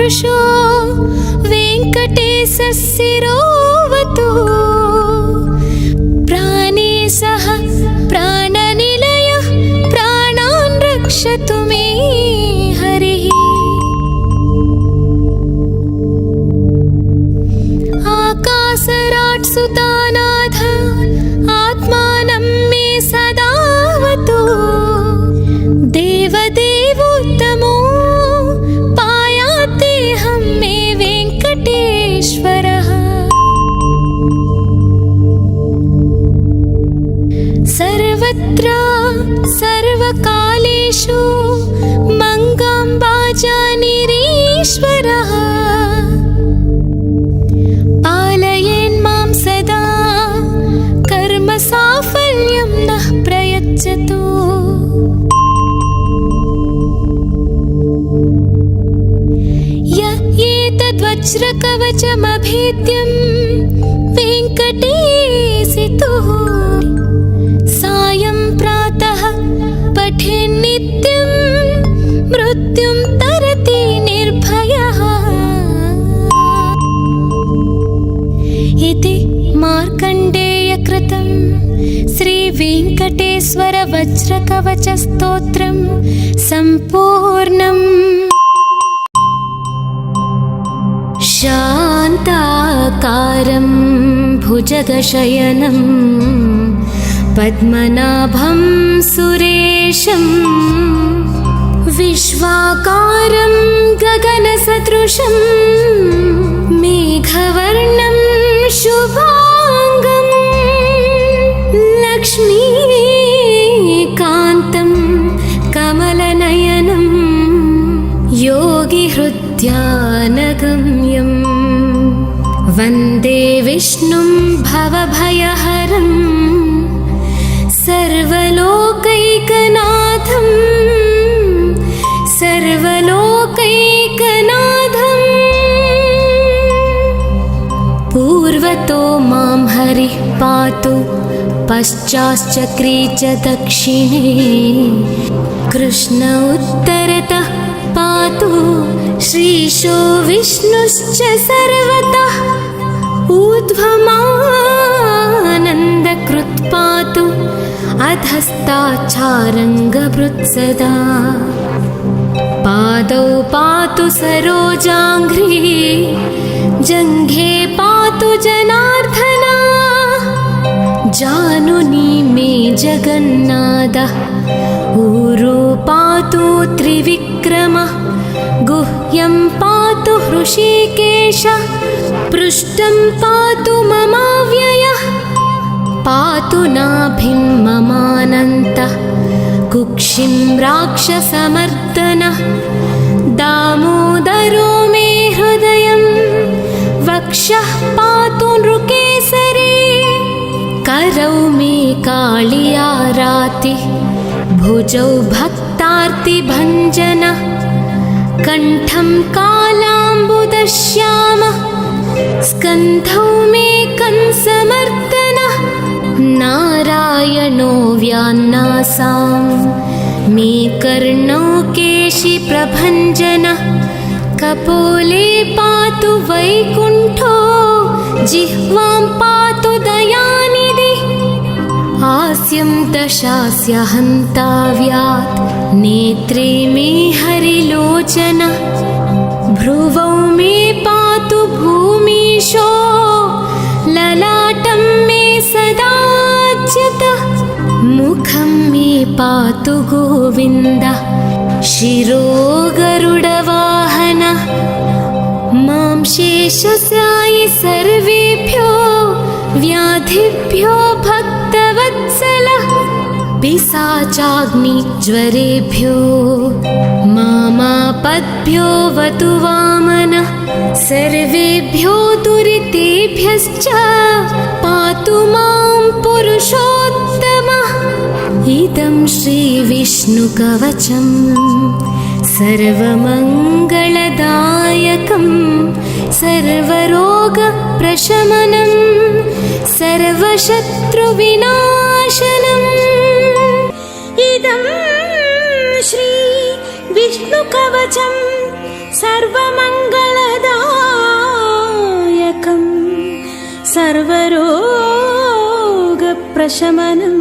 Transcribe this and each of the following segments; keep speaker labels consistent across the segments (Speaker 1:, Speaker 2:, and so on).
Speaker 1: पुरुषो वेङ्कटेशः शिरोऽवतु प्राणे सह प्राणनिलयः प्राणान् रक्षतु मे हरिः। आकाशराट्सुतानाथ आत्मानं मे सदावतु देवदेवोत्तमो पायातेऽहं मे वेङ्कटेश्वरः। सर्वत्र सर्वकालेषु मङ्गाम्बाजानिरीश्वरः पालयेन्मां सदा कर्मसाफल्यं नः प्रयच्छतु। य एतद्वज्रकवचमभेद्यं वेङ्कटेशितुः सायं प्रातः पठेन्नित्यं मृत्युं तरति निर्भयः। इति मार्कण्डेयकृतं श्रीवेङ्कटेश्वर वज्रकवचस्तोत्रं सम्पूर्णम्। शान्ताकारं भुजगशयनं पद्मनाभं सुरेशं विश्वाकारं गगनसदृशं मेघवर्णं शुभांगं लक्ष्मीकान्तं कमलनयनं योगिहृद्यानगम्यं वन्दे विष्णुं भवभयहरं सर्वलोकैकनाथं सर्वलोकैकनाथम्। पूर्वतो मां हरिः पातु पश्चाच्चक्रे च दक्षिणे कृष्ण उत्तरतः पातु श्रीशो विष्णुश्च सर्वतः ऊर्ध्वमानन्दकृत् पातु अधस्ताच्छारङ्गभृत् सदा पादौ पातु सरोजाङ्घ्रिः जङ्घे पातु जनार्दन जानुनी मे जगन्नाथः ऊरो पातु त्रिविक्रमः गुह्यं पातु हृषीकेशः पृष्ठं पातु ममाव्ययः पातु नाभिं ममानन्तः कुक्षिं राक्षसमर्दनः दामोदरो मे हृदयं वक्षः पातु नृकेसरी करौ मे कालियारातिः भुजौ भक्तार्तिभञ्जनः कण्ठं कालाम्बुदश्यामः स्कन्धौ मे कंसमर्दनः नारायणो व्यान्नासां मे कर्णौ केशिप्रभञ्जनः कपोले पातु वैकुण्ठो जिह्वां पातु दयानिधि हास्यं दशास्य हन्ताव्यात् नेत्रे मे हरिलोचनः भ्रुवौ मे पातु भूमीशो ललाटं मे सदाच्युतः मुखं मे पातु गोविन्दः शिरो गरुडवाहनः मां शेषशायि सर्वेभ्यो व्याधिभ्यो भक्तवत्सलः पिशाचाग्निज्वरेभ्यो मामापद्भ्यो वतु वामनः सर्वेभ्यो दुरितेभ्यश्च पातु मां पुरुषोत्तमः। इदं श्रीविष्णुकवचं सर्वमङ्गलदायकं सर्वरोगप्रशमनं सर्वशत्रुविनाशनम्। इदं श्री विष्णुकवचं सर्वमङ्गल
Speaker 2: प्रशमनं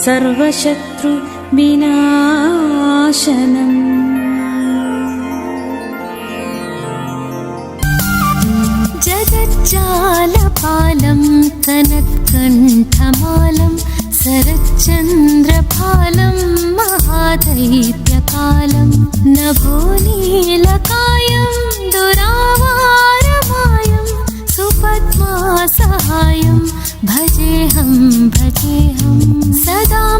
Speaker 2: सर्वशत्रुविनाशनम्।
Speaker 1: जगज्जालपालं कनत्कण्ठमालं शरच्चन्द्रपालं महादैत्यकालं नभोनीलकायं दुरावारमायं सुपद्मासहायं भजेऽहं भजेऽहं सदाम्भोधिवासं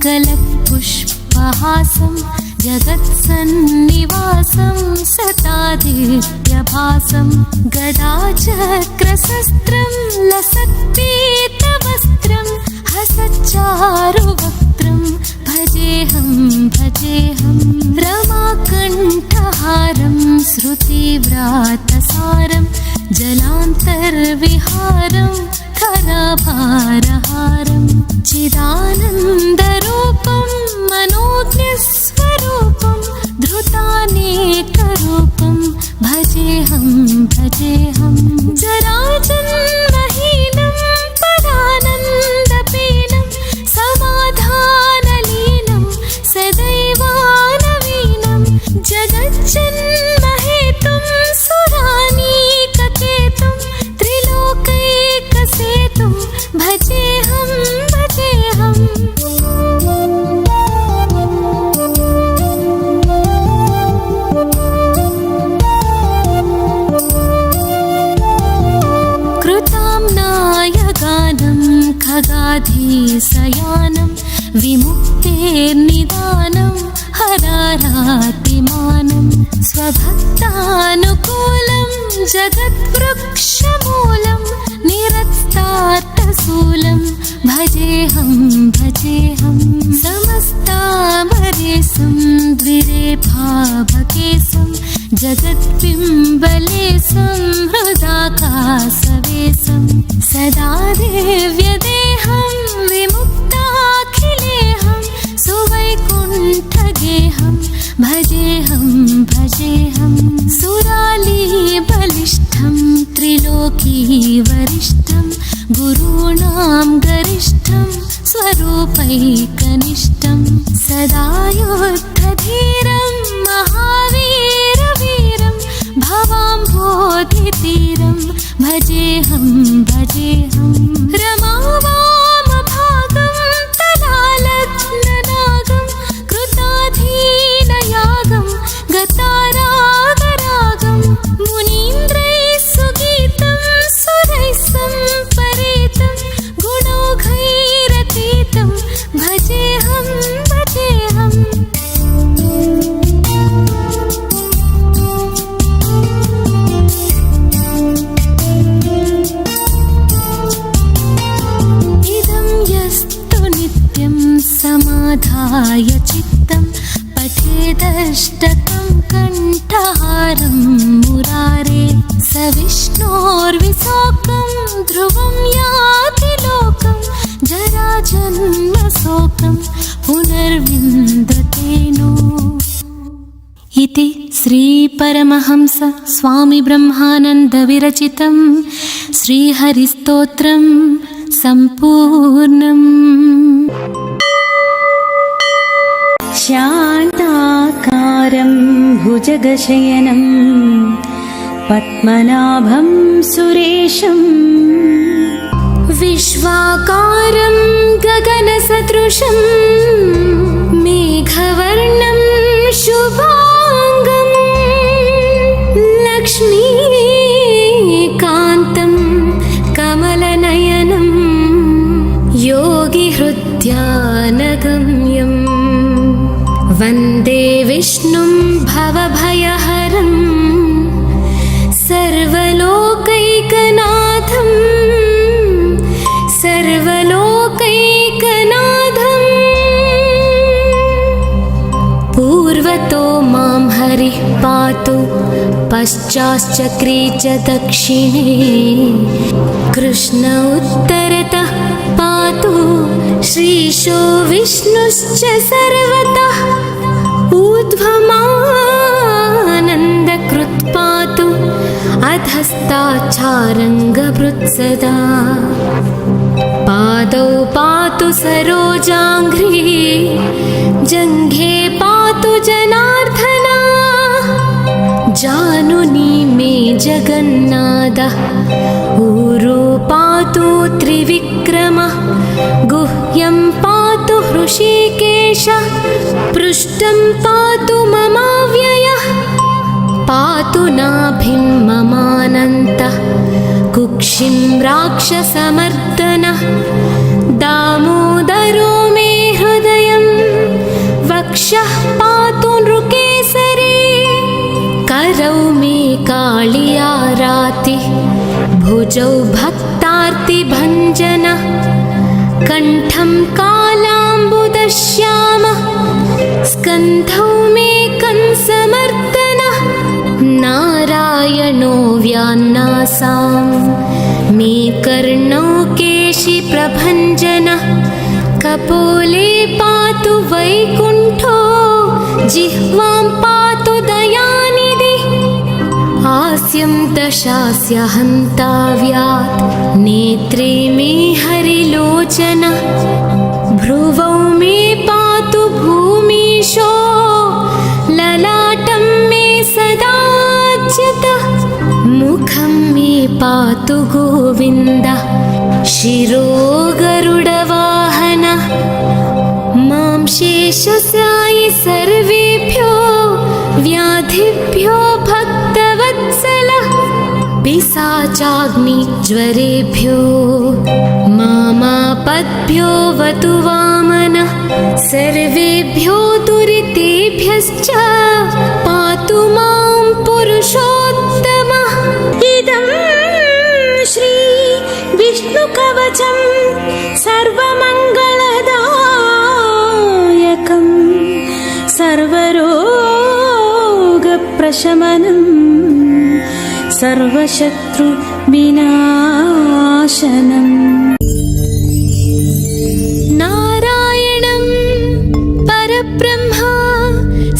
Speaker 1: गलत्पुष्पहासं जगत्सन्निवासं सतादित्यभासं गदाचक्रशस्त्रं लसत्पीतवस्त्रं हसच्चारुवक्त्रं भजेऽहं भजेऽहं रमाकण्ठहारं श्रुतिव्रातसारं जलान्तर्विहारं धराभारहारं चिदानन्दरूपं मनोज्ञस्वरूपं धृतानेकरूपं भजेऽहं भजेऽहं जराजन्महीनं परानन्दपीनं समाधानलीनं सदैवानवीनं जगज्जन्महेतुं सुरानीककेतुं त्रिलोकैकसेतुं भजेऽहं भजेऽहम्। कृताम्नायगानं खगाधीशयानं विमुक्तेर्निदानं हरारातिमानं स्वभक्तानुकूलं जगद्वृक्षमूलं निरस्तार्थशूलं भजेऽहं भजेऽहं समस्तामरेशं द्विरेफाभकेशं जगत्बिम्बलेशं हृदाकाशवेशं सदा देव्यदेहं विमुक्ताखिलेहं सुवैकुण्ठगेहं भजेऽहं भजेऽहं सुरालीबलिष्ठं त्रिलोकीवरिष्ठं गुरूणां गरिष्ठं स्वरूपैकनिष्ठं सदा युद्धधीरं महावीरवीरं भवाम्भोधितीरं भजेऽहं भजेऽहं रमावामभागं तलालग्ननागं कृताधीनयागं गतारागरागं मुनीन्द्रैः सुगीतं सुरैः सम्परीतं गुणौघैरतीतं भजेऽहं भजेऽहम्। समाधाय चित्तं पठेदष्टकं कण्ठहारं मुरारे स विष्णोर्विशोकं ध्रुवं याति लोकं जराजन्मशोकं पुनर्विन्दते नो। इति श्रीपरमहंस स्वामी ब्रह्मानन्द विरचितं श्रीहरिस्तोत्रं सम्पूर्णम्।
Speaker 2: शान्ताकारं भुजगशयनं पद्मनाभं सुरेशं
Speaker 1: विश्वाकारं गगनसदृशं मेघवर्णं शुभाङ्गं लक्ष्मीकान्तं कमलनयनं योगिहृद्यानगम्यम् वन्दे विष्णुं भवभयहरं सर्वलोकैकनाथं सर्वलोकैकनाथं पूर्वतो मां हरिः पातु पश्चाच्चक्रे च दक्षिणे कृष्ण उत्तरतः पातु श्रीशो विष्णुश्च सर्वतः ऊर्ध्वमानन्दकृत् पातु करधस्ताच्छारङ्गभृत्सदा पादौ पातु सरोजाङ्घ्रि जङ्घे पातु जनार्दना जानुनी मे जगन्नाथः ऊरो पातु त्रिविक्रमः गुह्यं पातु हृषीकेशः पृष्ठं पातु ममाव्ययः पातु नाभिं ममानन्तः कुक्षिं राक्षसमर्दनः दामोदरो मे हृदयं वक्षः पातु नृकेसरी करौ मे कालियारातिः भुजौ भक्तार्तिभञ्जनः कण्ठं कालाम्बुदश्यामः स्कन्धौ मे कंसमर्दनः नारायणो व्यान्नासां मे कर्णौ केशिप्रभञ्जनः कपोले पातु वैकुण्ठो जिह्वां पातु दयानिधि हास्यं दशास्य हन्ताव्यात् नेत्रे मे हरिलोचनः भ्रुवौ मे पातु भूमीशो ललाटं मे सदाच्युतः मुखं मे पातु गोविन्दः शिरो गरुडवाहनः मां शेषशायि सर्वेभ्यो व्याधिभ्यो भक्तवत्सलः पिशाचाग्निज्वरेभ्यो मामापद्भ्यो वतु वामनः सर्वेभ्यो दुरितेभ्यश्च पातु मां पुरुषोत्तमः
Speaker 2: इदं श्री विष्णुकवचं सर्वमङ्गलदायकं सर्वरोगप्रशमनं सर्वशत्रुविनाशनम्
Speaker 1: नारायणं परब्रह्म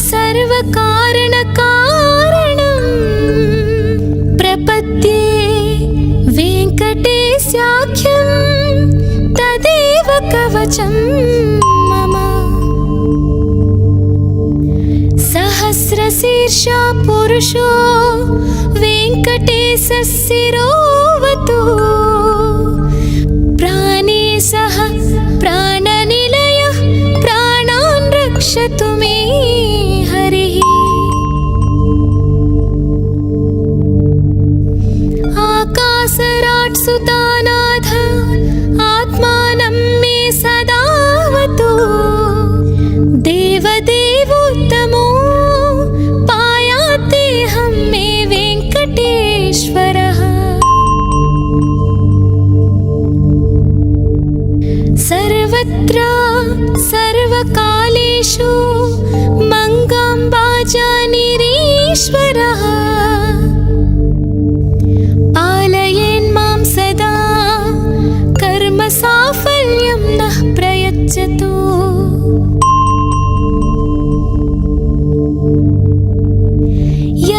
Speaker 1: सर्वकारणकारणं प्रपद्ये वेङ्कटेशाख्यं तदेव कवचं मम सहस्रशीर्षा पुरुषो वेङ्कटेशः शिरोवतु प्राणे सह प्राणनिलयः प्राणान् रक्षतु मे हरिः आकाशराट्सुतानाथ आत्मानं मे सदावतु देवदेवोत्तमो पायातेऽहं मे वेङ्कटेश्वरः सर्वत्र सर्वकालेषु मङ्गाम्बाजानिरीश्वरः पालयेन्मां सदा कर्मसाफल्यं नः प्रयच्छतु य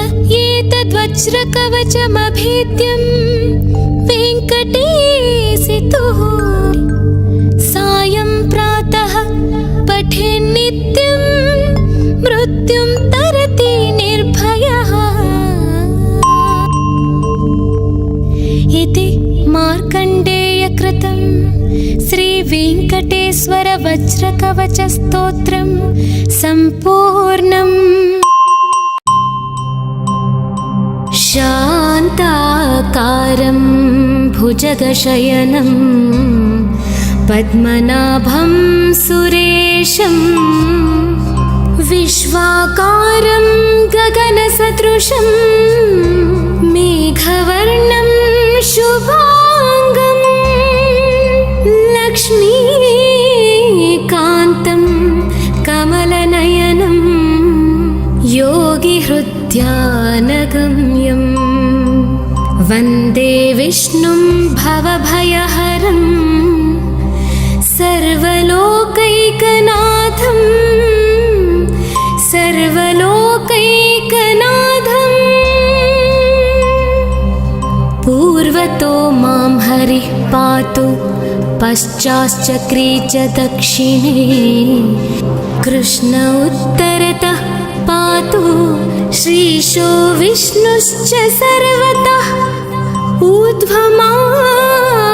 Speaker 1: एतद्वज्रकवचमभेद्यं वेङ्कटेशितुः सायं प्रातः पठेन्नित्यं मृत्युं तरति निर्भयः इति मार्कण्डेयकृतं श्रीवेङ्कटेश्वर वज्रकवचस्तोत्रं सम्पूर्णम्। शान्ताकारं भुजगशयनं पद्मनाभं सुरेशं विश्वाकारं गगनसदृशं मेघवर्णं शुभाङ्गं लक्ष्मीकान्तं कमलनयनं योगिहृद्यानगम्यं वन्दे विष्णुं भवभयहरं सर्वलोकैकनाथं सर्वलोकैकनाथम्। पातु पश्चाश्चक्रे च दक्षिणे कृष्ण उत्तरतः पातु श्रीशो विष्णुश्च सर्वतः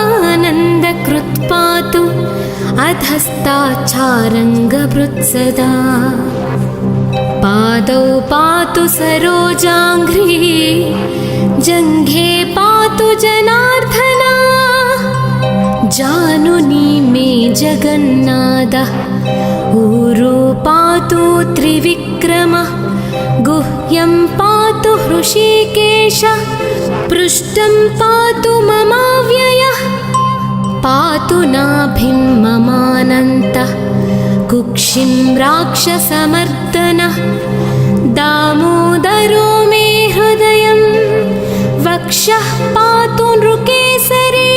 Speaker 1: ऊर्ध्वमानन्दकृत् पातु अधस्ताच्छारङ्गभृत् सदा पादौ पातु सरोजाङ्घ्रि जङ्घे पातु जनार्दन जानुनी मे जगन्नाथः ऊरो पातु त्रिविक्रमः गुह्यं पातु हृषीकेश पृष्ठं पातु ममाव्ययः पातु नाभिं ममानन्तः कुक्षिं राक्षसमर्दनः दामोदरो मे हृदयं वक्षः पातु नृकेसरी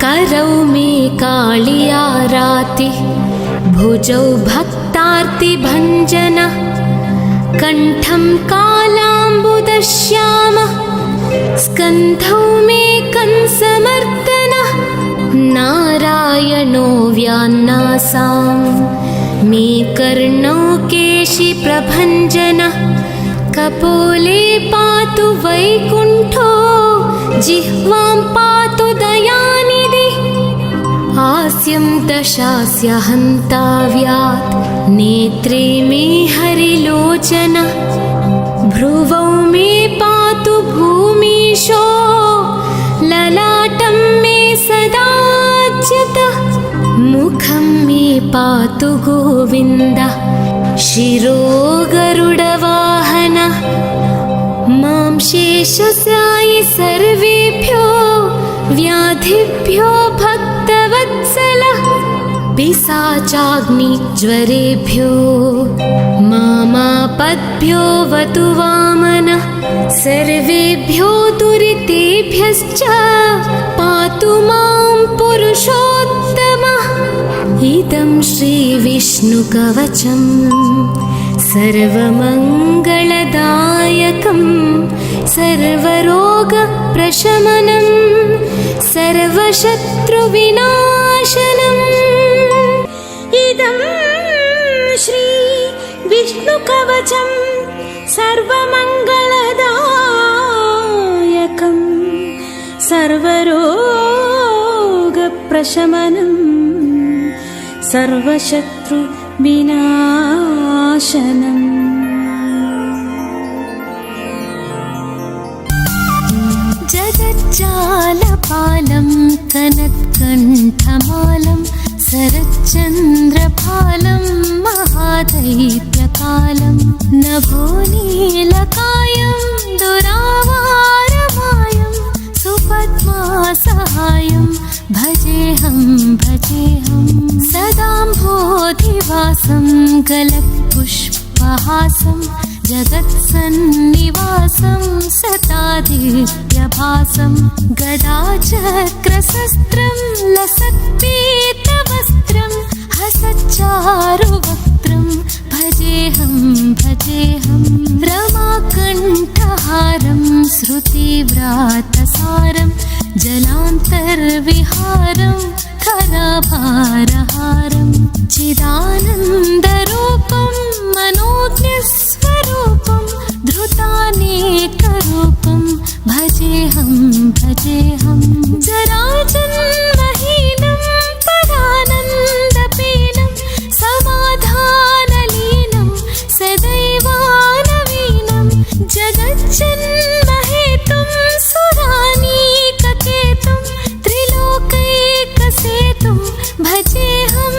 Speaker 1: करौ मे कालियारातिः भुजौ भक्तार्तिभञ्जनः कण्ठं कालाम्बुदश्यामः स्कन्धौ मे कंसमर्दनः नारायणो व्यान्नासां मे कर्णौ केशिप्रभञ्जनः कपोले पातु वैकुण्ठो जिह्वां पातु दयानिधि हास्यं दशास्य हन्ताव्यात् नेत्रे मे हरिलोचन भ्रुवौ मे पातु भूमीशो ललाटं मे सदाच्युतः मुखं मे पातु गोविन्दः शिरो गरुडवाहनः मां शेषशायि सर्वेभ्यो व्याधिभ्यो भक्तवत्सलः पिशाचाग्निज्वरेभ्यो मामापद्भ्यो वतु वामनः सर्वेभ्यो दुरितेभ्यश्च पातु मां पुरुषोत्तमः इदं श्रीविष्णुकवचं सर्वमङ्गलदायकं सर्वरोगप्रशमनं सर्वशत्रुविनाशनम्
Speaker 2: इदं श्री विष्णुकवचं सर्वमङ्गलदायकं सर्वरोगप्रशमनं सर्वशत्रुविनाशनम्
Speaker 1: जगज्जालपालं कनत्कण्ठमालं शरच्चन्द्रपालं महादैत्यकालं नभोनीलकायं दुरावारमायं सुपद्मासहायं भजेऽहं सदाम्भोधिवासं गलत्पुष्पहासं जगत्सन्निवासं सतादित्यभासं गदाचक्रशस्त्रं लसत्पीतवस्त्रं हसच्चारुवक्त्रं भजेऽहं रमाकण्ठहारं श्रुतिव्रातसारं जलान्तर्विहारं खराभारहारं चिदानन्दरूपं मनोज्ञस्वरूपं धृतानेकरूपं भजेऽहं जराजन्महीनं परानन्दपीनं समाधानलीनं सदैवानवीनं जगज्जन्महेतुं सुरानीककेतुं त्रिलोकैकसेतुं भजेऽहं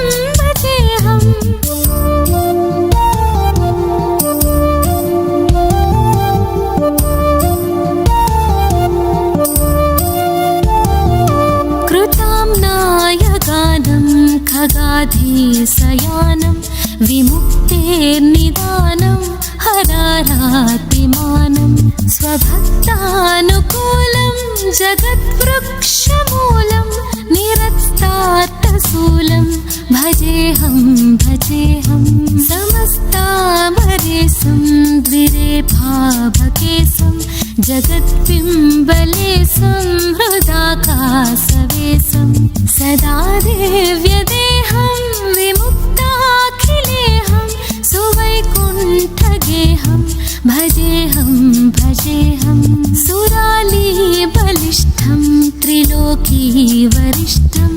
Speaker 1: कृताम्नायगानं खगाधीशयानं विमुक्तेर्निदानं हरारातिमानं स्वभक्तानुकूलं जगद्वृक्षमूलं निरस्तार्थशूलं भजेऽहं समस्ताभरेशं द्विरेफाभकेशं जगत्बिम्बलेशं हृदाकाशवे परेशं सदा दिव्यदेहं विमुक्ताखिलेहं सुवैकुण्ठगेहं भजेऽहं भजेऽहं सुरालीबलिष्ठं त्रिलोकीवरिष्ठं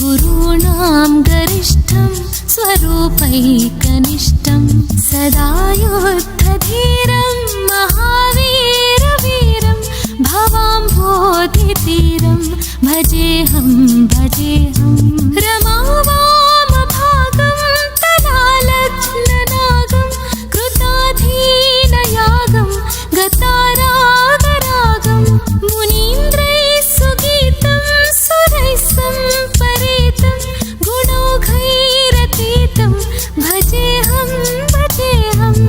Speaker 1: गुरूणां गरिष्ठं स्वरूपैकनिष्ठं सदा युद्धधीरं महावीरवीरं भवाम्भोधितीरं भजेऽहं भजेऽहं रमावामभागं तलालग्ननागं कृताधीनयागं गतारागरागं मुनीन्द्रैः सुगीतं सुरैः सम्परीतं गुणौघैरतीतं भजेऽहं भजेऽहम्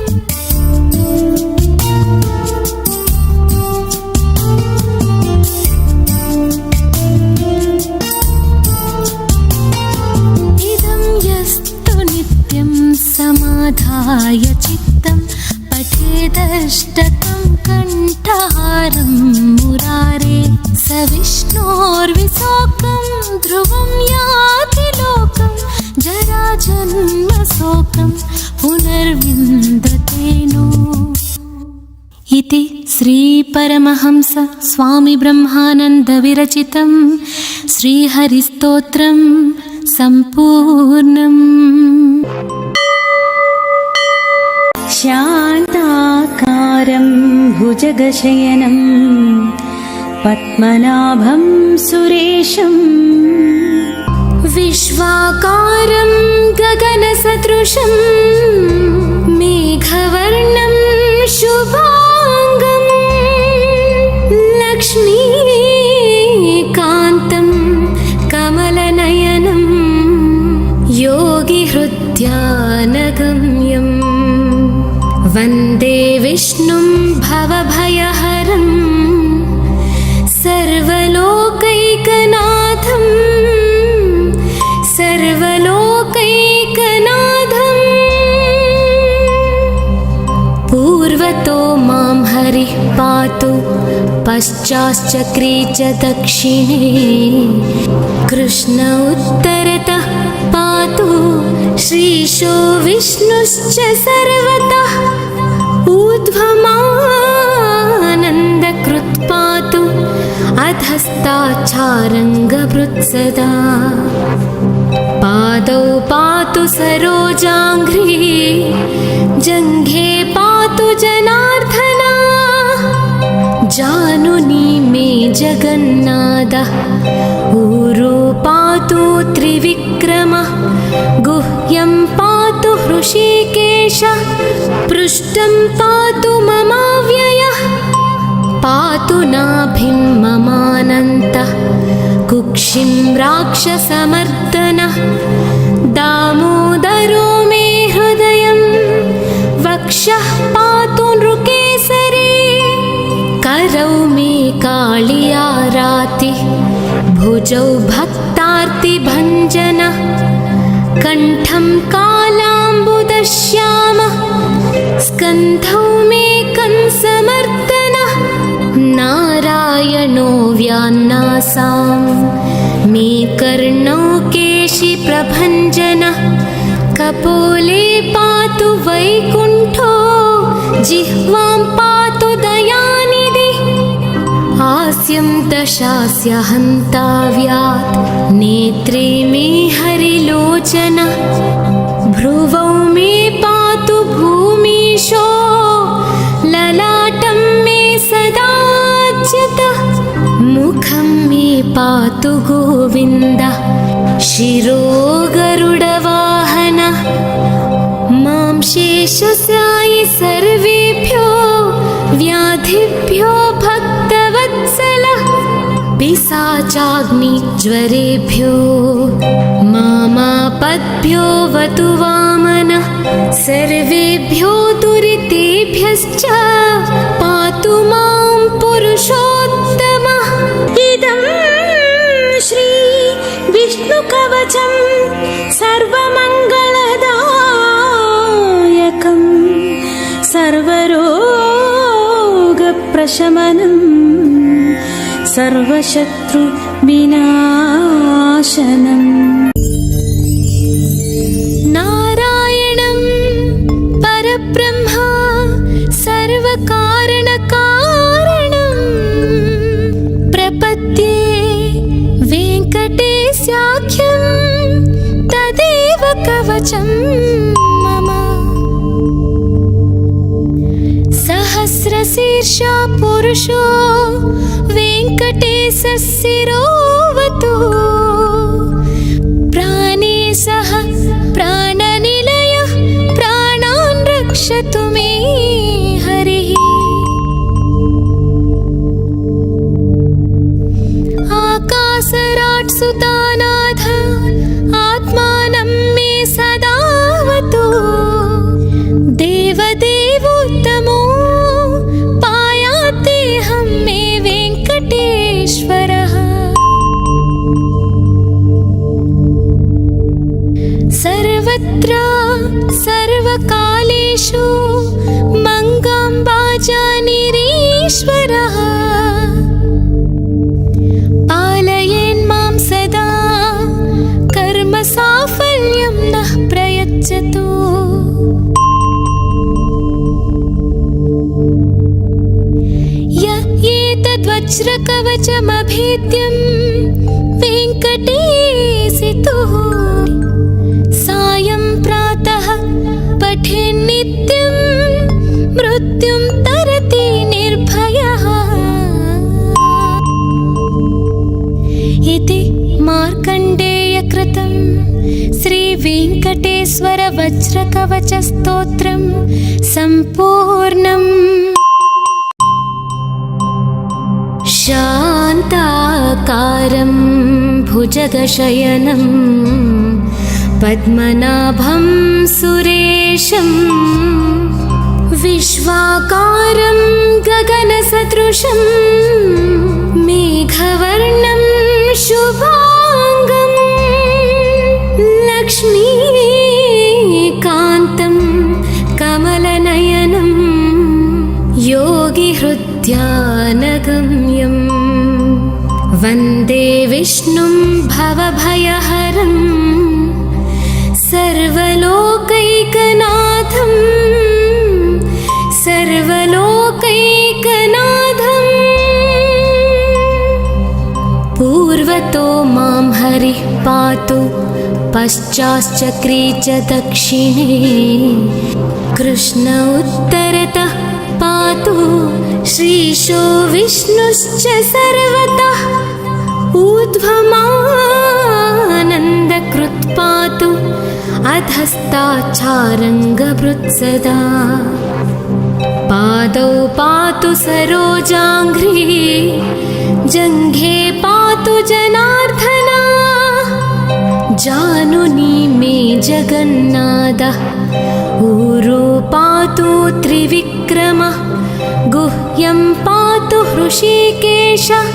Speaker 1: समाधाय चित्तं पठेदष्टकं कण्ठहारं मुरारे स विष्णोर्विशोकं ध्रुवं याति लोकं जराजन्मशोकं पुनर्विन्दते नो। इति श्रीपरमहंस स्वामी ब्रह्मानन्द विरचितं श्रीहरिस्तोत्रं सम्पूर्णम्।
Speaker 2: शान्ताकारं भुजगशयनं पद्मनाभं सुरेशं
Speaker 1: विश्वाकारं गगनसदृशं मेघवर्णं शुभांगं लक्ष्मीकान्तं कमलनयनं योगिहृद्यानगम्यम् वन्दे विष्णुं भवभयहरं सर्वलोकैकनाथं सर्वलोकैकनाथं पूर्वतो मां हरिः पातु पश्चाच्चक्रे च दक्षिणे कृष्ण उत्तरतः पातु श्रीशो विष्णुश्च सर्वतः ऊर्ध्वमानन्दकृत् पातु अधस्ताच्छारङ्गभृत्सदा पादौ पातु सरोजाङ्घ्रि जङ्घे पातु जनार्दना जानुनी मे जगन्नाथः ऊरो पातु त्रिविक्रमः गुह्यं पातु हृषीकेशः पृष्ठं पातु ममाव्ययः पातु नाभिं ममानन्तः कुक्षिं राक्षसमर्दनः दामोदरो मे हृदयं वक्षः पातु नृकेसरी करौ मे कालियारातिः भुजौ भक्तार्तिभञ्जनः कण्ठं कालाम्बुदश्यामः स्कन्धौ मे कंसमर्दनः नारायणो व्यान्नासां मे कर्णौ केशिप्रभञ्जनः कपोले पातु वैकुण्ठो जिह्वां पातु दयानिधि हास्यं दशास्य हन्ताव्यात् नेत्रे मे हरिलोचनः भ्रुवौ मे पातु भूमीशो ललाटं मे सदाच्युतः मुखं मे पातु गोविन्दः शिरो गरुडवाहनः मां शेषशायि सर्वेभ्यो व्याधिभ्यो भक्तवत्सलः पिशाचाग्निज्वरेभ्यो मामापद्भ्यो वतु वामनः सर्वेभ्यो दुरितेभ्यश्च पातु मां पुरुषोत्तमः।
Speaker 2: इदं श्री विष्णुकवचं सर्वमङ्गलदायकं सर्वरोगप्रशमनं सर्वशत्रु विनाशनम्।
Speaker 1: नारायणं परब्रह्मा सर्वकारणकारणं प्रपद्ये वेङ्कटेशाख्यं तदेव कवचं मम। सहस्रशीर्षा पुरुषो वेङ्कटेशः शिरोवतु प्राणे सह प्राणनिलयः प्राणान् रक्षतु मे हरिः। आकाशराट्सुतानाथ आत्मानं मे सदावतु देवदेवोत्तमो पायातेऽहं मे वेङ्कटेश्वरः। सर्वत्र सर्वकालेषु मङ्गाम्बाजानिरीश्वरः पालयेन्मां सदा कर्मसाफल्यं नः प्रयच्छतु। य एतद्वज्रकवचमभेद्यं वेङ्कटेशितुः सायं प्रातः पठेन्नित्यं मृत्युं तरति निर्भयः। इति मार्कण्डेयकृतं श्रीवेङ्कटेश्वर वज्रकवचस्तोत्रं सम्पूर्णम्। शान्ताकारं भुजगशयनं पद्मनाभं सुरेशं विश्वाकारं गगनसदृशं मेघवर्णं शुभांगं लक्ष्मीकान्तं कमलनयनं योगिहृद्यानगम्यं वन्दे विष्णुं भवभयहरं सर्वलोकैकनाथं सर्वलोकैकनाथम्। पूर्वतो मां हरिः पातु पश्चाच्चक्रे च दक्षिणे कृष्ण उत्तरतः पातु श्रीशो विष्णुश्च सर्वतः ऊर्ध्वमानन्दकृत् पातु अधस्ताच्चारङ्गभृत्सदा पादौ पातु सरोजाङ्घ्रिः जङ्घे पातु जनार्दन जानुनी मे जगन्नाथः ऊरो पातु त्रिविक्रमः गुह्यं पातु हृषीकेशः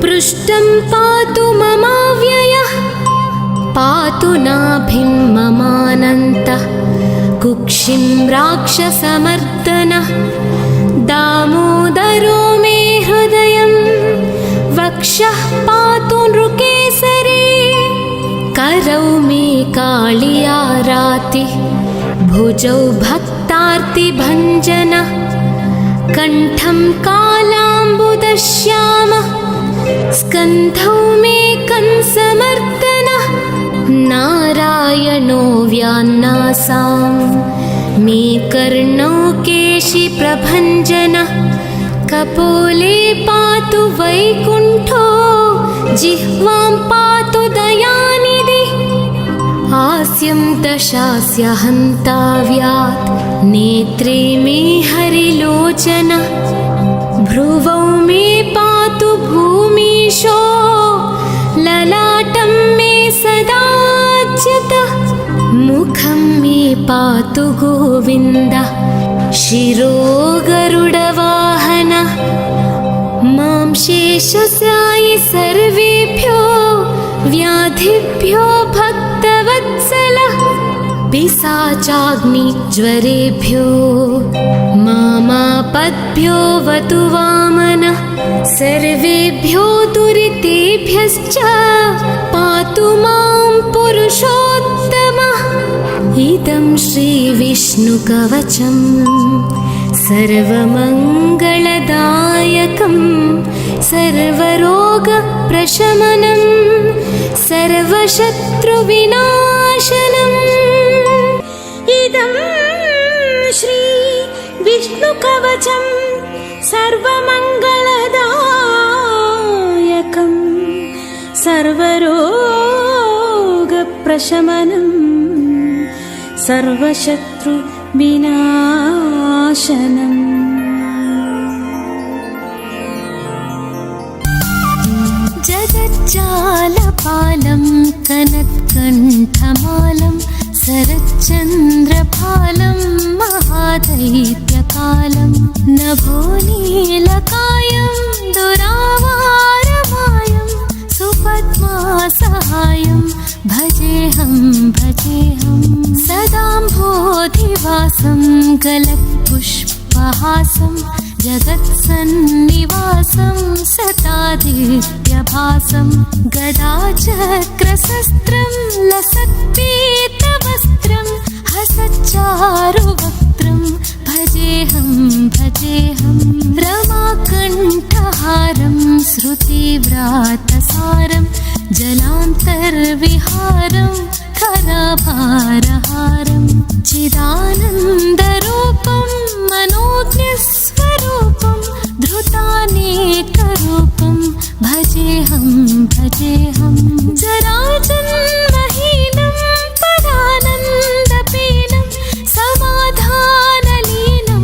Speaker 1: पृष्ठं पातु ममाव्ययः पातु नाभिं ममानन्तः कुक्षिं राक्षसमर्दनः दामोदरो मे हृदयं वक्षः पातु नृकेसरी करौ मे कालियारातिः भुजौ भक्तार्तिभञ्जनः कण्ठं कालाम्बुदश्यामः स्कन्धौ मे कंसमर्दनः नारायणो व्यान्नासां मे कर्णौ केशिप्रभञ्जनः कपोले पातु वैकुण्ठो जिह्वां पातु दयानिधि हास्यं दशास्य हन्ताव्यात् नेत्रे मे हरिलोचन भ्रुवौ मे पातु भूमीशो ललाटं मे सदाच्युतः मुखं मे पातु गोविन्दः शिरो गरुडवाहनः मां शेषशायि सर्वेभ्यो व्याधिभ्यो भक्तवत्सलः पिशाचाग्निज्वरेभ्यो मामापद्भ्यो वतु वामनः सर्वेभ्यो दुरितेभ्यश्च पातु मां पुरुषोत्तमः। इदं श्रीविष्णुकवचं सर्वमङ्गलदायकं सर्वरोगप्रशमनं सर्वशत्रुविनाशनम्।
Speaker 2: इदं श्री विष्णुकवचं सर्वमङ्गलदायकं सर्वरोगप्रशमनं सर्वशत्रुविनाशनम्।
Speaker 1: जगज्जालपालं कनत्कण्ठमालं शरच्चन्द्रफालं महादैत्यकालं नभोनीलकायं दुरावारमायं सुपद्मासहायं भजेऽहं भजेऽहं सदाम्भोधिवासं गलत्पुष्पहासं जगत्सन्निवासं सतादित्यभासं गदाचक्रशस्त्रं लसत्पीतवस्त्रं हसच्चारुवक्त्रं भजेऽहं भजेऽहं रमाकण्ठहारं श्रुतिव्रातसारं जलान्तर्विहारं खरभारहारं चिदानन्दरूपं मनोज्ञस्वरूपं धृतानेकरूपं भजेऽहं भजेऽहं जराजन्महीनं परानन्दपीनं समाधानलीनं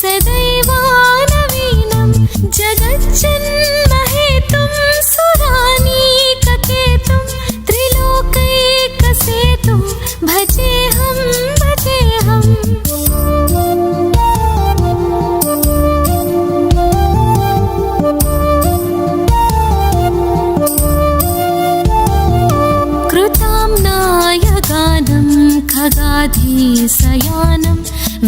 Speaker 1: सदैवानवीनं जगज्जन्महेतुं सुरानीककेतुं त्रिलोकैकसेतुं भजेऽहं भजेऽहम्। कृताम्नायगानं खगाधीशयानं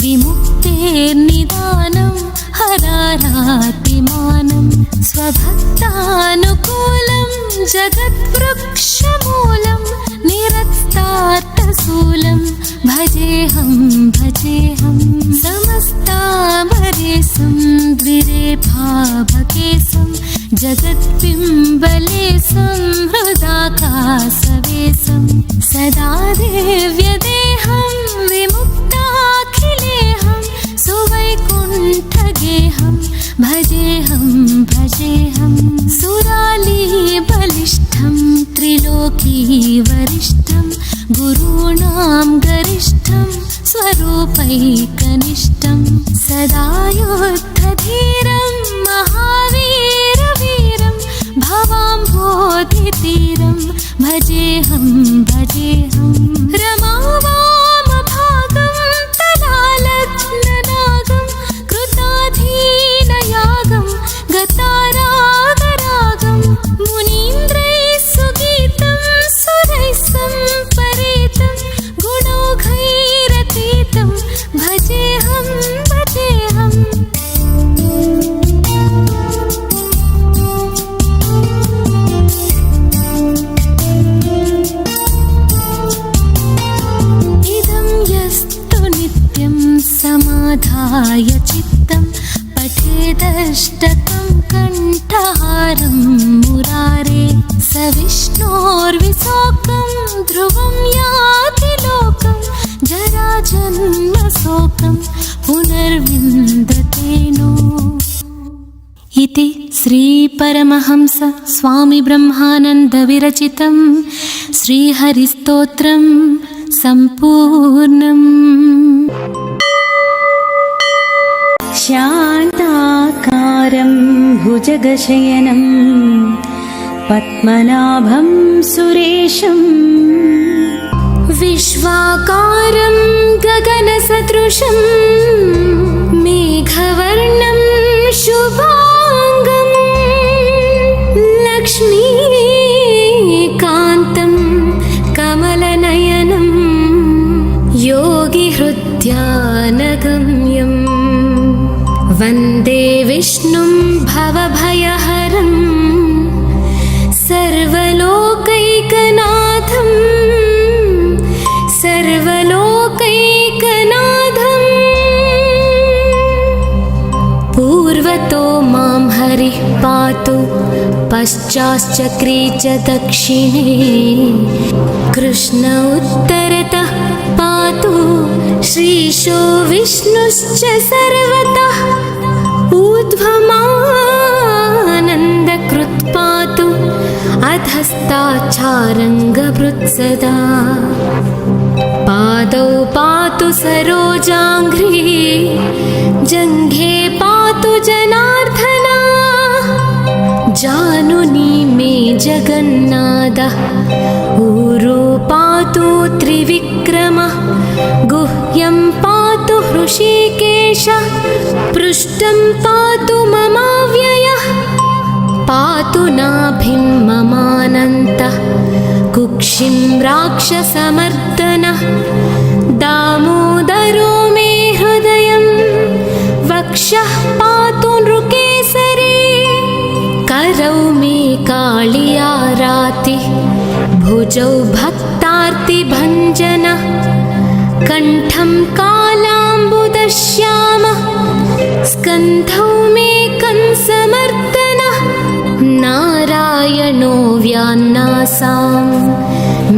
Speaker 1: विमुक्तेर्निदानं हरारातिमानं स्वभक्तानुकूलं जगद्वृक्षमूलं निरस्तार्थशूलं भजेऽहं भजेऽहं समस्ताभरेशं द्विरेफाभकेशं जगत्बिम्बलेशं हृदाकाशवेशं सदा देव्यदेहं विमुक्ताखिलेहं सुवैकुण्ठगेहं भजेऽहं भजेऽहं सुरालीबलिष्ठं त्रिलोकीवरिष्ठं गुरूणां गरिष्ठं स्वरूपैकनिष्ठं सदा युद्धधीरं महावीरवीरं भवाम्भोधितीरं भजेऽहं भजेऽहं रमावामभागं तलालग्ननागं कृताधीनयागं गतारागरागं मुनीन्द्रैः सुगीतं सुरैः सम्परीतं गुणौघैरतीतं भजेऽहं भजेऽहम्। समाधाय चित्तं पठेदष्टकं कण्ठहारं मुरारे स विष्णोर्विशोकं ध्रुवं याति लोकं जराजन्मशोकं पुनर्विन्दतेनो। इति श्रीपरमहंस स्वामी ब्रह्मानन्द विरचितं श्रीहरिस्तोत्रं सम्पूर्णम्।
Speaker 2: शान्ताकारं भुजगशयनं पद्मनाभं सुरेशं
Speaker 1: विश्वाकारं गगनसदृशं मेघवर्णं शुभाङ्गं लक्ष्मीकान्तं कमलनयनं पश्चाश्चक्रे च दक्षिणे कृष्ण उत्तरतः पातु श्रीशो विष्णुश्च सर्वतः ऊर्ध्वमानन्दकृत् पातु अधस्ताच्छारङ्गभृत्सदा पादौ पातु सरोजाङ्घ्रि जङ्घे पातु जनार्दना जानुनी मे जगन्नाथः ऊरो पातु त्रिविक्रमः गुह्यं पातु हृषीकेशः पृष्ठं पातु ममाव्ययः पातु नाभिं ममानन्तः कुक्षिं राक्षसमर्दनः दामोदरो मे हृदयं वक्षः पातु नृकेसरी करौ मे कालियारातिः भुजौ भक्तार्तिभञ्जनः कण्ठं कालाम्बुदश्यामः स्कन्धौ मे कंसमर्दनः नारायणो व्यान्नासां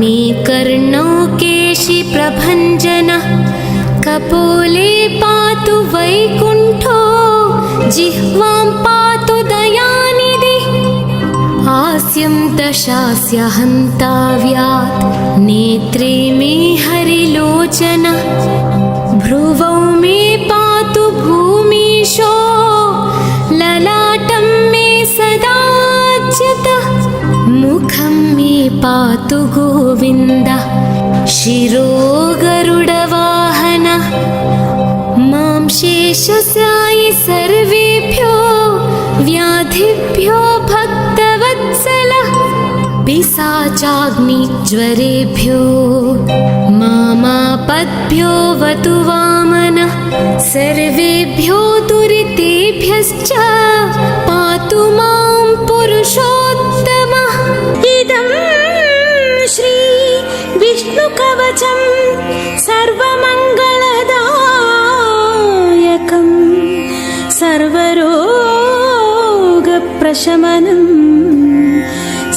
Speaker 1: मे कर्णौ केशिप्रभञ्जनः कपोले पातु वैकुण्ठो जिह्वां पातु दयानिधि हास्यं दशास्य हन्ताव्यात् नेत्रे मे हरिलोचनः भ्रुवौ मे पातु भूमीशो ललाटं मे सदाच्युतः मुखं मे पातु गोविन्दः शिरो गरुडवाहनः मां शेषशायि सर्वेभ्यो व्याधिभ्यो भक्तवत्सलः पिशाचाग्निज्वरेभ्यो मामापद्भ्यो वतु वामनः सर्वेभ्यो दुरितेभ्यश्च पातु मां पुरुषोत्तमः
Speaker 2: इदं श्री विष्णुकवचं सर्वमङ्गलदायकं सर्वरोगप्रशमनं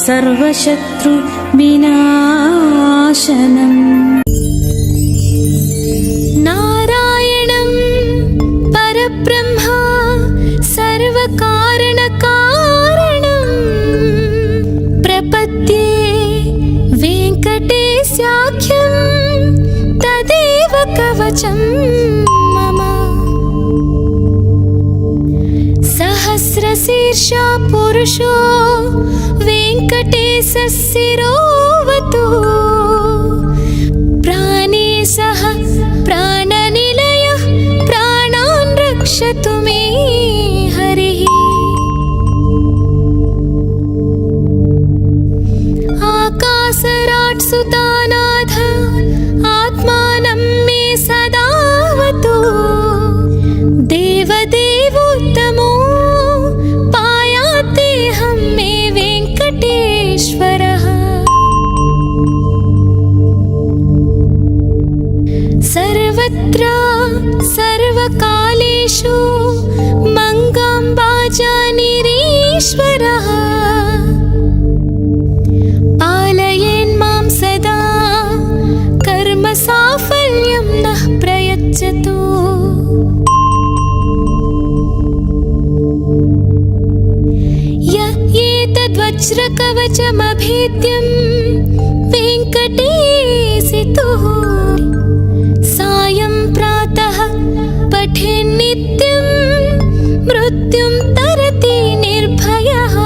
Speaker 2: सर्वशत्रुविनाशनम्
Speaker 1: नारायणं परब्रह्म सर्वकारणकारणं प्रपद्ये वेङ्कटेशाख्यं तदेव कवचं मम सहस्रशीर्षा पुरुषो वेङ्कटेशशिरोवतु प्राणेशः प्राणनिलयः प्राणान् रक्षतु मे हरिः आकाशराट्सुतानाथ आत्मानं मे सदावतु देवदेवोत्तमो पायातेऽहं मे वेङ्कटेश्वरः सर्वत्र सर्वकालेषु मङ्गाम्बाजानिरीश्वरः पालयेन्मां सदा कर्मसाफल्यं नः प्रयच्छतु य एतद्वज्रकवचमभेद्यं वेङ्कटेशितुः सायं प्रातः पठेन्नित्यं मृत्युं तरति निर्भयः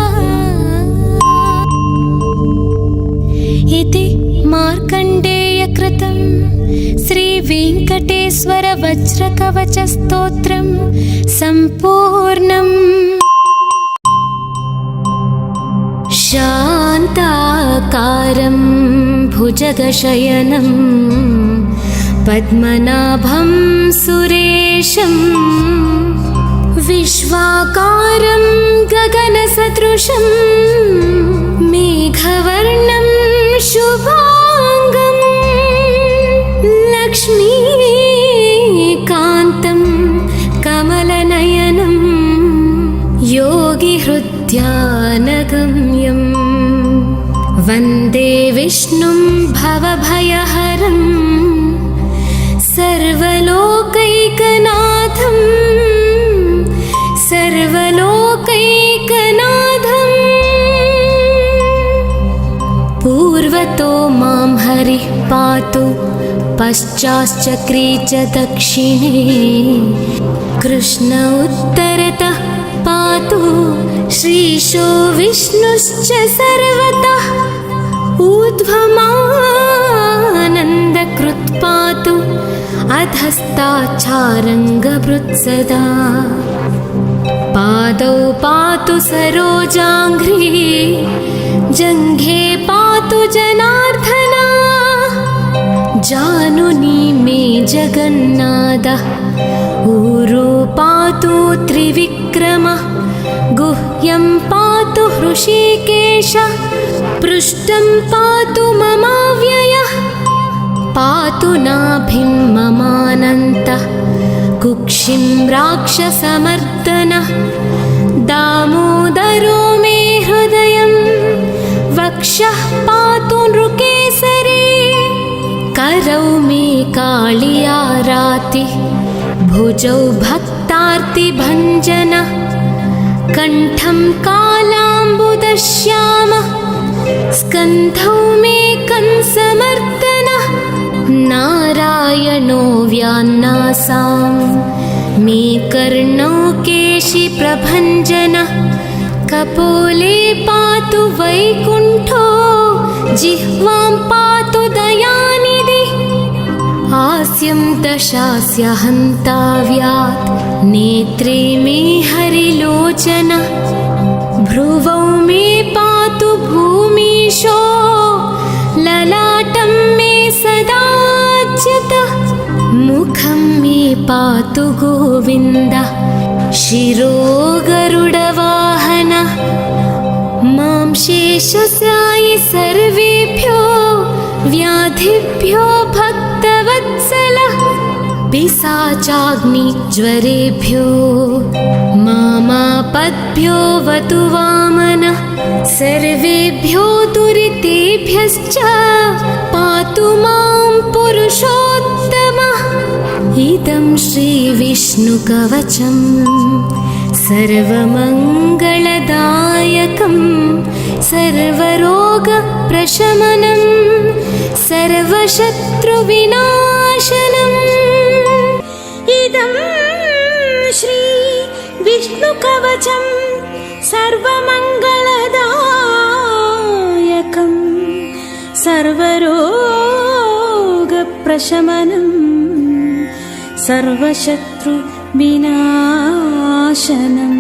Speaker 1: इति मार्कण्डेयकृतं श्रीवेङ्कटेश्वरवज्रकवचस्तोत्रं सम्पूर्णम् शान्ताकारं भुजगशयनं पद्मनाभं सुरेशं विश्वाकारं गगनसदृशं मेघवर्णं शुभाङ्गं लक्ष्मीकान्तं कमलनयनं योगिहृद्यानगम्यम् भवभयहरं सर्वलोकैकनाथं सर्वलोकैकनाथम् पूर्वतो मां हरिः पातु पश्चाश्चक्रे च दक्षिणे कृष्ण उत्तरतः पातु श्रीशो विष्णुश्च सर्वतः ऊर्ध्वमानन्दकृत् पातु अधस्ताच्छारङ्गभृत् सदा पादौ पातु सरोजाङ्घ्रिः जङ्घे पातु जनार्दन जानुनी मे जगन्नाथः ऊरो पातु त्रिविक्रमः गुह्यं पातु हृषीकेशः पृष्ठं पातु ममाव्ययः पातु नाभिं ममानन्तः कुक्षिं राक्षसमर्दनः दामोदरो मे हृदयं वक्षः पातु नृकेसरी करौ मे कालियारातिः भुजौ भक्तार्तिभञ्जनः कण्ठं कालाम्बुदश्यामः स्कन्धौ मे कंसमर्दनः नारायणो व्यान्नासां मे कर्णौ केशिप्रभञ्जनः कपोले पातु वैकुण्ठो जिह्वां पातु दयानिधि हास्यं दशास्य हन्ताव्यात् नेत्रे मे हरिलोचनः भ्रुवौ मे पातु भूमीशो ललाटं मे सदाच्युतः मुखं मे पातु गोविन्दः शिरो गरुडवाहनः मां शेषस्यायि सर्वेभ्यो व्याधिभ्यो भक्तवत्सलः पिशाचाग्निज्वरेभ्यो मामापद्भ्यो वतु वामनः सर्वेभ्यो दुरितेभ्यश्च पातु मां पुरुषोत्तमः इदं श्रीविष्णुकवचं सर्वमङ्गलदायकं सर्वरोगप्रशमनं सर्वशत्रुविनाशनम्
Speaker 2: इदं श्री विष्णुकवचं सर्वमङ्गलदायकं सर्वरोगप्रशमनं सर्वशत्रुविनाशनम्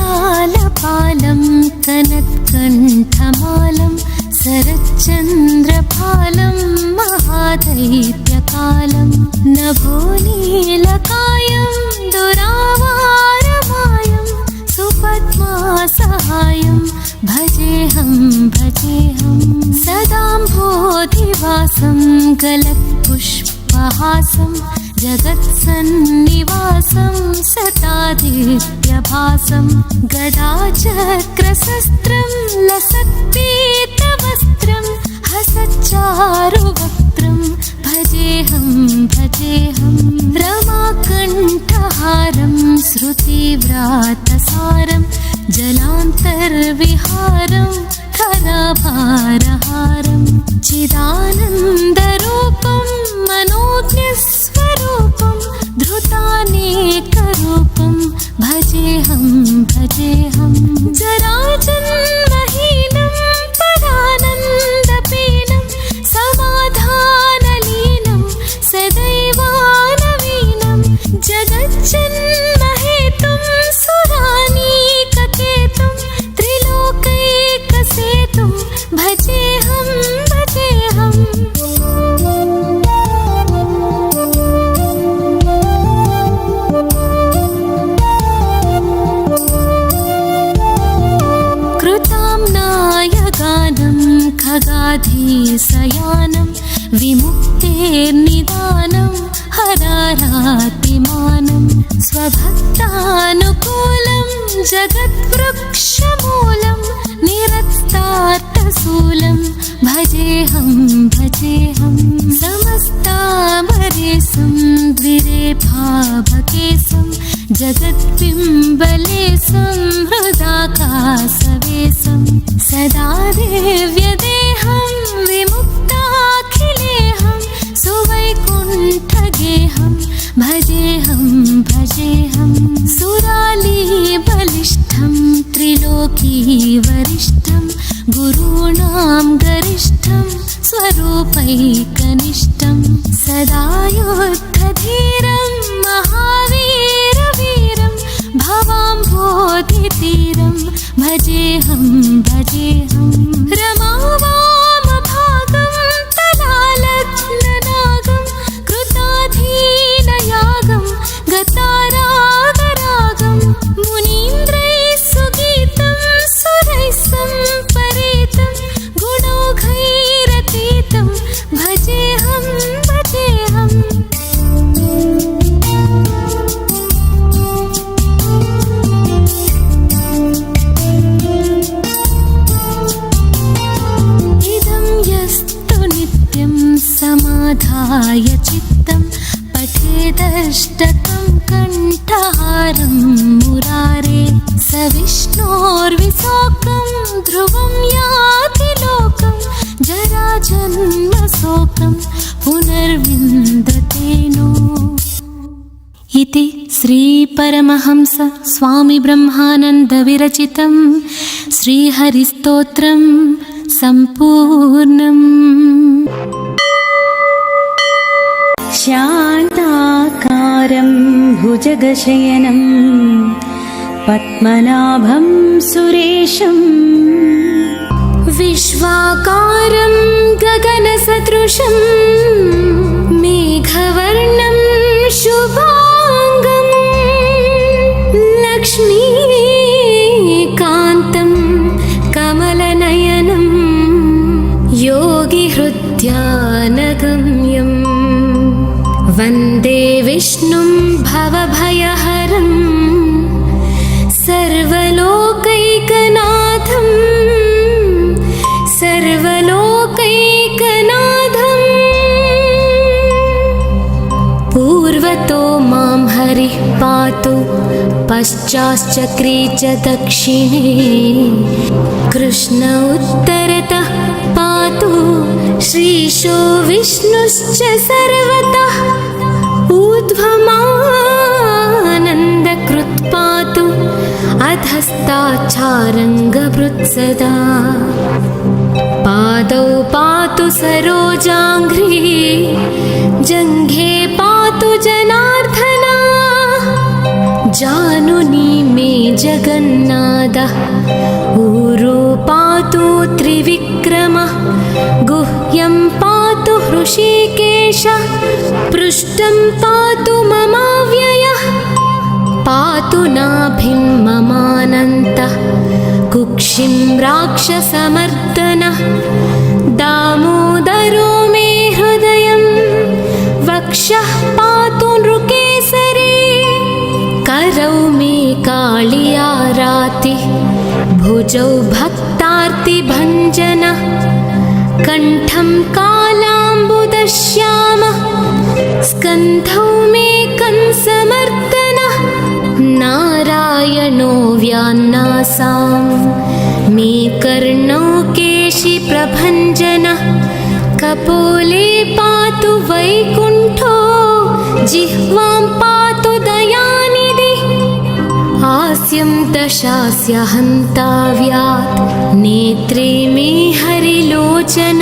Speaker 1: जगज्जालपालं कनत्कण्ठमालं शरच्चन्द्रपालं महादैत्यकालं नभोनीलकायं दुरावारमायं सुपद्मासहायं भजेऽहं भजेऽहं सदाम्भोधिवासं गलत्पुष्पहासं जगत्सन्निवासं सतादित्यभासं गदाचक्रशस्त्रं लसत्पीतवस्त्रं हसच्चारुवक्त्रं भजेऽहं भजेऽहं रमाकण्ठहारं श्रुतिव्रातसारं जलान्तर्विहारं खरभारहारं चिदानन्दरूपं मनोज्ञस्वरूपं धृतानेकरूपं भजेऽहं भजेऽहं जराजन्महीनं परानन्दपीनं समाधानलीनं सदैवानवीनं जगज्जन्महेतुं सुरानीककेतुं त्रिलोकैकसेतुं भजेऽहं भजेऽहम् खगाधीशयानं विमुक्तेर्निदानं हरारातिमानं स्वभक्तानुकूलं जगद्वृक्षम् जगत्पिम्बले संहृदाकाशवेशं सदा दिव्यदेहं विमुक्ताखिलेहं सुवैकुण्ठगेहं भजेऽहं भजेऽहं सुरालीबलिष्ठं त्रिलोकीवरिष्ठं गुरूणां गरिष्ठं स्वरूपैकनिष्ठं सदा युद्धधीरं महावीरवीरं भवाम्भोधितीरं भजेऽहं भजेऽहं रमावामभागं तलालग्ननागं कृताधीनयागं गतारागरागं मुनीन्द्रैः सुगीतं सुरैः सम्परीतं गुणौघैरतीतं भजेऽहं भजेऽहम् समाधाय चित्तं पठेदष्टकं कण्ठहारं मुरारे स विष्णोर्विशोकं ध्रुवं याति लोकं जराजन्मशोकं पुनर्विन्दते नो। इति श्रीपरमहंस स्वामी ब्रह्मानन्द विरचितं श्रीहरिस्तोत्रं सम्पूर्णम्।
Speaker 2: शान्ताकारं भुजगशयनं पद्मनाभं सुरेशं
Speaker 1: विश्वाकारं गगनसदृशं मेघवर्णं शुभांगं लक्ष्मीकान्तं कमलनयनं योगिहृद्यानगम्यम् वन्दे विष्णुं भवभयहरं सर्वलोकैकनाथं सर्वलोकैकनाथं पूर्वतो मां हरिः पातु पश्चाच्चक्रे च दक्षिणे कृष्ण उत्तरतः पातु श्रीशो विष्णुश्च सर्वतः ऊर्ध्वमानन्दकृत् पातु अधस्ताच्छारङ्गभृत्सदा पादौ पातु सरोजाङ्घ्रि जङ्घे पातु जनार्दना जानुनी मे जगन्नाथः ऊरो पातु त्रिविक्रमः गुह्यं पातु हृषीकेशः पृष्ठं पातु ममाव्ययः पातु नाभिं ममानन्तः कुक्षिं राक्षसमर्दनः दामोदरो मे हृदयं वक्षः पातु नृकेसरी करौ मे कालियारातिः भुजौ भक्तार्तिभञ्जनः कण्ठं कालाम्बुदश्यामः स्कन्धौ मे कंसमर्दनः नारायणो व्यान्नासां मे कर्णौ केशिप्रभञ्जनः कपोले पातु वैकुण्ठो जिह्वां पातु दयानिधि हास्यं दशास्य हन्ताव्यात् नेत्रे मे हरिलोचन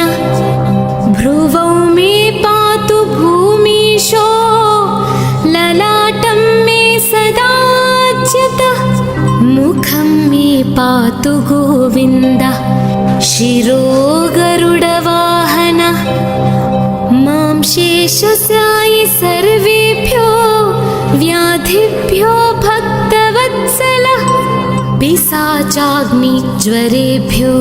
Speaker 1: भ्रुवौ मे पातु भूमीशो ललाटं मे सदाच्युतः मुखं मे पातु गोविन्दः शिरो गरुडवाहनः मां शेषशायि सर्वेभ्यो व्याधिभ्यो भक्तवत्सलः पिशाचाग्निज्वरेभ्यो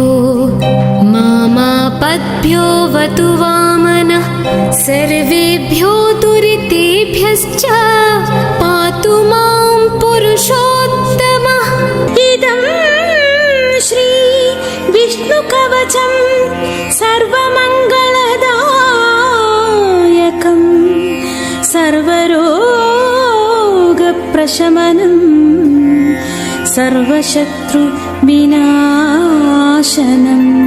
Speaker 1: मामापद्भ्यो वतु वामनः सर्वेभ्यो दुरितेभ्यश्च पातु मां पुरुषोत्तमः।
Speaker 2: इदं श्री विष्णुकवचं सर्वमङ्गलदायकं सर्वरोगप्रशमनं सर्वशमनं सर्वशत्रुविनाशनम्।